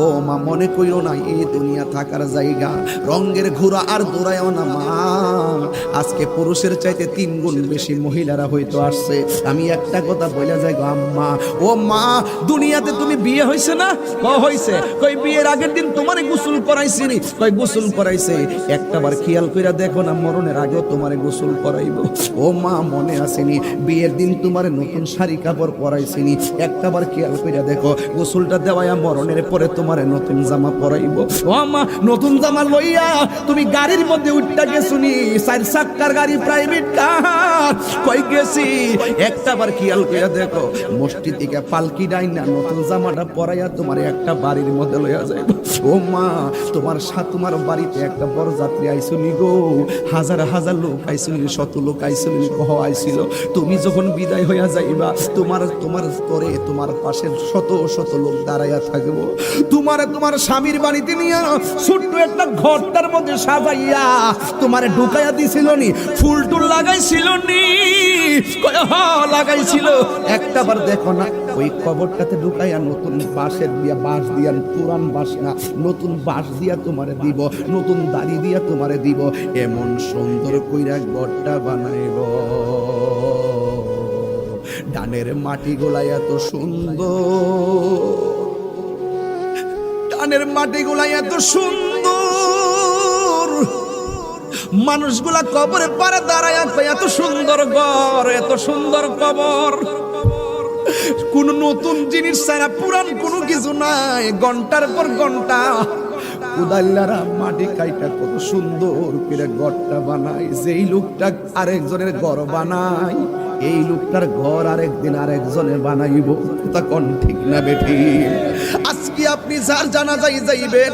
ও মা মনে কইরো না এই দুনিয়া থাকার জায়গা, রঙের ঘোড়া আর দৌড়ায়ও না মা। আজকে পুরুষের চাইতে 3 গুণ বেশি মহিলারা হয়তো আসছে। আমি একটা কথা বলে যাই গো আম্মা, ও মা দুনিয়াতে তুমি বিয়ে হইছে না? হইছে। কই বিয়ের আগের দিন তোমারে গোসল করাইছি নি? কই গোসল করাইছে। একটাবার খেয়াল কইরা দেখো না, মরণের আগেও তোমারে গোসল করাইবো। ও মা মনে আসেনি বিয়ের দিন তোমারে নতুন শাড়ি কাপড় পরাইছি নি? একটাবার খেয়াল কইরা দেখো, গোসলটা দেওয়ায়া মরণের পরে তোমারে নতুন জামা পরাইবো। ও মা নতুন জামা লইয়া তুমি গাড়ির মধ্যে উঠটা গেছো নি? 4 চাক্কার গাড়ি, প্রাইভেট কার, কই গেছি? একটাবার খেয়াল কইরা দেখো, মসজিদ থেকে পালকি ডাইনা নতুন জামাটা পরাইয়া তোমার একটা বাড়ির মধ্যে লইয়া যাইব। ও মা তোমার বাড়িতে একটা বড় যাত্রী আইসুনি গো, হাজার হাজার লোক আইসুনি, শত লোক আইসুনি, কহ আইছিল। তুমি যখন বিদায় হইয়া যাইবা, তোমার করে তোমার পাশে শত শত লোক দাঁড়াইয়া থাকবো। তোমার স্বামীর বাড়িতে নিয়ে ছোট্ট একটা ঘরটার মধ্যে সাজাইয়া তোমারে ঢুকাইয়া দিছিল নি? ফুল টুল লাগাইছিল নি? লাগাইছিল। একটাবার দেখো না ওই কবরটাতে ঢুকাইয়া নতুন বাঁশ দিয়া, পুরান বাঁশ না, নতুন বাঁশ দিয়া তোমারে দিব, নতুন দাড়ি দিয়া তোমারে দিব, এমন সুন্দর কইরা ঘরটা বানাইব। ডানের মাটি গোলাই এত সুন্দর, ডানের মাটি গোলাই এত সুন্দর, মানুষগুলা কবরে পারে দাঁড়ায় এত সুন্দর ঘর, এত সুন্দর কবর। কোন নতুন জিনিস ছাড়া পুরান কোনো কিছু নাই। ঘন্টার পর ঘন্টা উদাল্লারা মাটি কাইটা কত সুন্দর করে ঘরটা বানায়। যেই লোকটা আরেকজনের ঘর বানায়, এই লোকটার ঘর আরেকদিন আরেকজনে বানাইব। তা কোন ঠিক না বেঠি? আজকে আপনি যার জানাজায় যাইবেন,